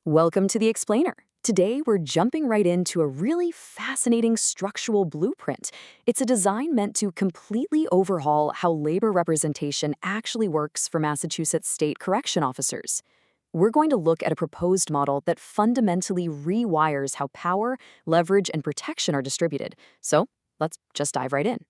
Welcome to the Explainer. Today, we're jumping right into a really fascinating structural blueprint. It's a design meant to completely overhaul how labor representation actually works for Massachusetts state correction officers. We're going to look at a proposed model that fundamentally rewires how power, leverage, and protection are distributed. So, let's just dive right in.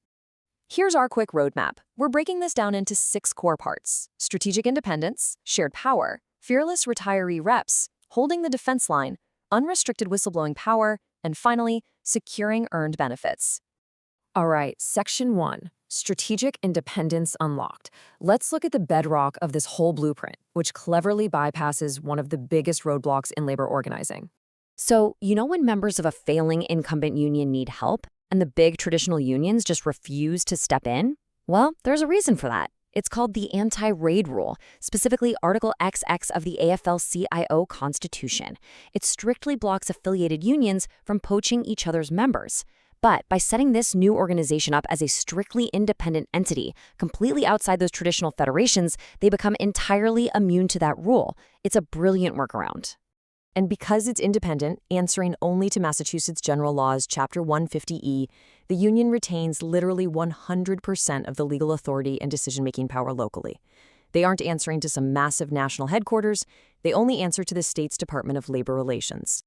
Here's our quick roadmap. We're breaking this down into 6 core parts: strategic independence, shared power, fearless retiree reps, holding the defense line, unrestricted whistleblowing power, and finally, securing earned benefits. All right, Section 1, Strategic Independence Unlocked. Let's look at the bedrock of this whole blueprint, which cleverly bypasses one of the biggest roadblocks in labor organizing. So, when members of a failing incumbent union need help, and the big traditional unions just refuse to step in? Well, there's a reason for that. It's called the anti-raid rule, specifically Article XX of the AFL-CIO Constitution. It strictly blocks affiliated unions from poaching each other's members. But by setting this new organization up as a strictly independent entity, completely outside those traditional federations, they become entirely immune to that rule. It's a brilliant workaround. And because it's independent, answering only to Massachusetts General Laws Chapter 150E, the union retains literally 100% of the legal authority and decision-making power locally. They aren't answering to some massive national headquarters, they only answer to the state's Department of Labor Relations.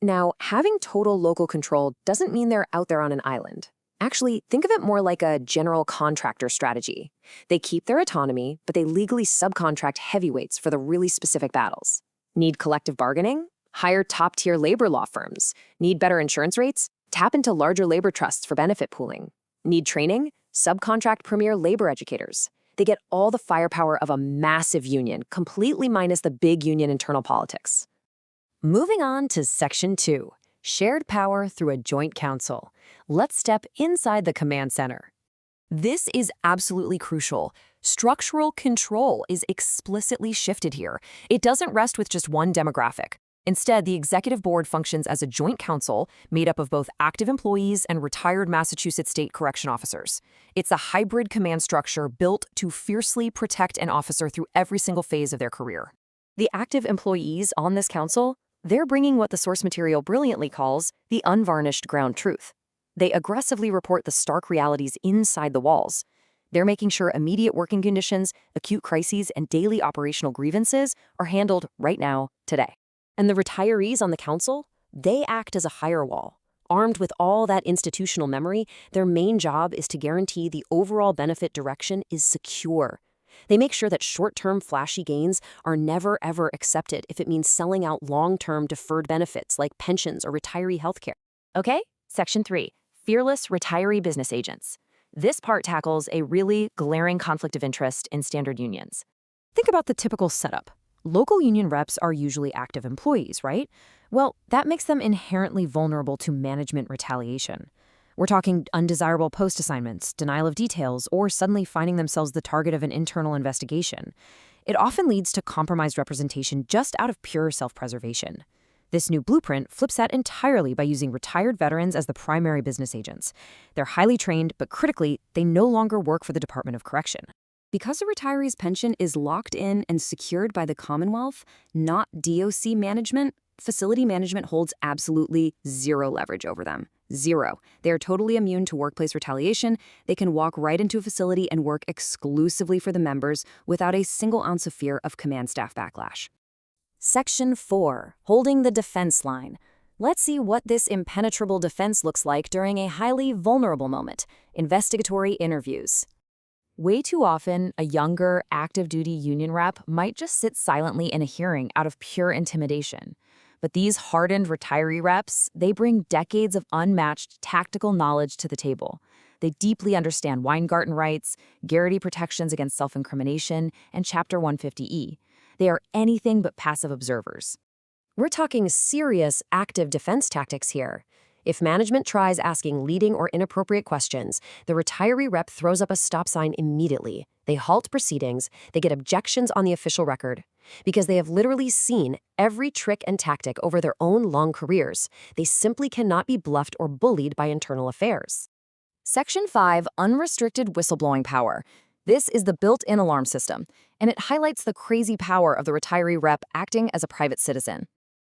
Now, having total local control doesn't mean they're out there on an island. Actually, think of it more like a general contractor strategy. They keep their autonomy, but they legally subcontract heavyweights for the really specific battles. Need collective bargaining? Hire top-tier labor law firms. Need better insurance rates? Tap into larger labor trusts for benefit pooling. Need training? Subcontract premier labor educators. They get all the firepower of a massive union, completely minus the big union internal politics. Moving on to Section 2, Shared Power through a Joint Council. Let's step inside the command center. This is absolutely crucial. Structural control is explicitly shifted here. It doesn't rest with just one demographic. Instead, the executive board functions as a joint council made up of both active employees and retired Massachusetts state correction officers. It's a hybrid command structure built to fiercely protect an officer through every single phase of their career. The active employees on this council, they're bringing what the source material brilliantly calls the unvarnished ground truth. They aggressively report the stark realities inside the walls. They're making sure immediate working conditions, acute crises, and daily operational grievances are handled right now, today. And the retirees on the council, they act as a firewall. Armed with all that institutional memory, their main job is to guarantee the overall benefit direction is secure. They make sure that short-term flashy gains are never ever accepted if it means selling out long-term deferred benefits like pensions or retiree healthcare. Okay, Section 3, Fearless Retiree Business Agents. This part tackles a really glaring conflict of interest in standard unions. Think about the typical setup. Local union reps are usually active employees, right? Well, that makes them inherently vulnerable to management retaliation. We're talking undesirable post assignments, denial of details, or suddenly finding themselves the target of an internal investigation. It often leads to compromised representation just out of pure self-preservation. This new blueprint flips that entirely by using retired veterans as the primary business agents. They're highly trained, but critically, they no longer work for the Department of Correction. Because a retiree's pension is locked in and secured by the Commonwealth, not DOC management, facility management holds absolutely zero leverage over them. Zero. They are totally immune to workplace retaliation. They can walk right into a facility and work exclusively for the members without a single ounce of fear of command staff backlash. Section 4, Holding the Defense Line. Let's see what this impenetrable defense looks like during a highly vulnerable moment: investigatory interviews. Way too often, a younger, active-duty union rep might just sit silently in a hearing out of pure intimidation. But these hardened retiree reps, they bring decades of unmatched tactical knowledge to the table. They deeply understand Weingarten rights, Garrity protections against self-incrimination, and Chapter 150E. They are anything but passive observers. We're talking serious active defense tactics here. If management tries asking leading or inappropriate questions, the retiree rep throws up a stop sign immediately. They halt proceedings, they get objections on the official record. Because they have literally seen every trick and tactic over their own long careers, they simply cannot be bluffed or bullied by internal affairs. Section 5, Unrestricted Whistleblowing Power. This is the built-in alarm system, and it highlights the crazy power of the retiree rep acting as a private citizen.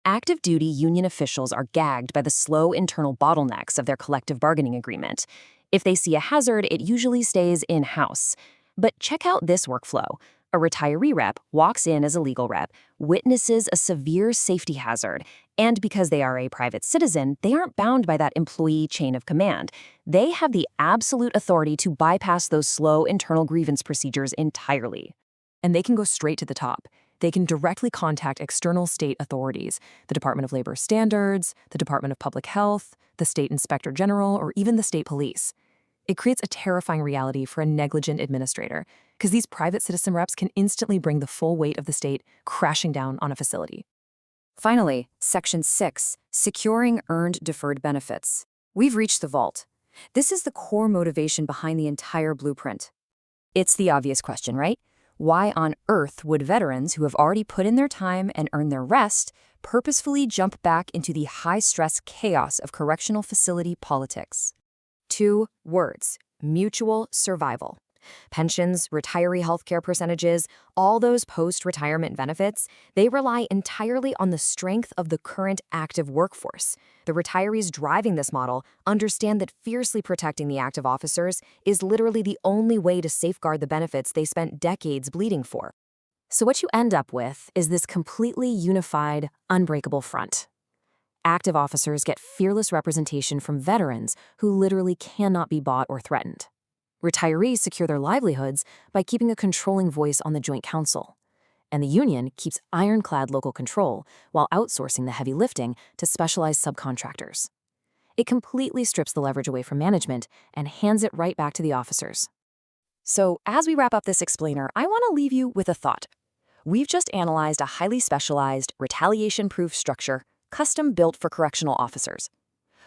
Active duty union officials are gagged by the slow internal bottlenecks of their collective bargaining agreement. If they see a hazard, it usually stays in-house. But check out this workflow. A retiree rep walks in as a legal rep, witnesses a severe safety hazard, and because they are a private citizen, they aren't bound by that employee chain of command. They have the absolute authority to bypass those slow internal grievance procedures entirely. And they can go straight to the top. They can directly contact external state authorities, the Department of Labor Standards, the Department of Public Health, the State Inspector General, or even the state police. It creates a terrifying reality for a negligent administrator, because these private citizen reps can instantly bring the full weight of the state crashing down on a facility. Finally, Section 6, Securing Earned Deferred Benefits. We've reached the vault. This is the core motivation behind the entire blueprint. It's the obvious question, right? Why on earth would veterans who have already put in their time and earned their rest purposefully jump back into the high-stress chaos of correctional facility politics? 2 words: mutual survival. Pensions, retiree healthcare percentages, all those post-retirement benefits, they rely entirely on the strength of the current active workforce. The retirees driving this model understand that fiercely protecting the active officers is literally the only way to safeguard the benefits they spent decades bleeding for. So what you end up with is this completely unified, unbreakable front. Active officers get fearless representation from veterans who literally cannot be bought or threatened. Retirees secure their livelihoods by keeping a controlling voice on the Joint Council. And the union keeps ironclad local control while outsourcing the heavy lifting to specialized subcontractors. It completely strips the leverage away from management and hands it right back to the officers. So, as we wrap up this explainer, I want to leave you with a thought. We've just analyzed a highly specialized, retaliation-proof structure custom-built for correctional officers.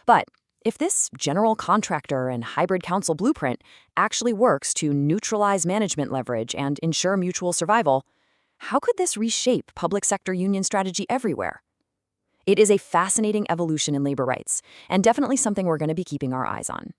But if this general contractor and hybrid council blueprint actually works to neutralize management leverage and ensure mutual survival, how could this reshape public sector union strategy everywhere? It is a fascinating evolution in labor rights, and definitely something we're going to be keeping our eyes on.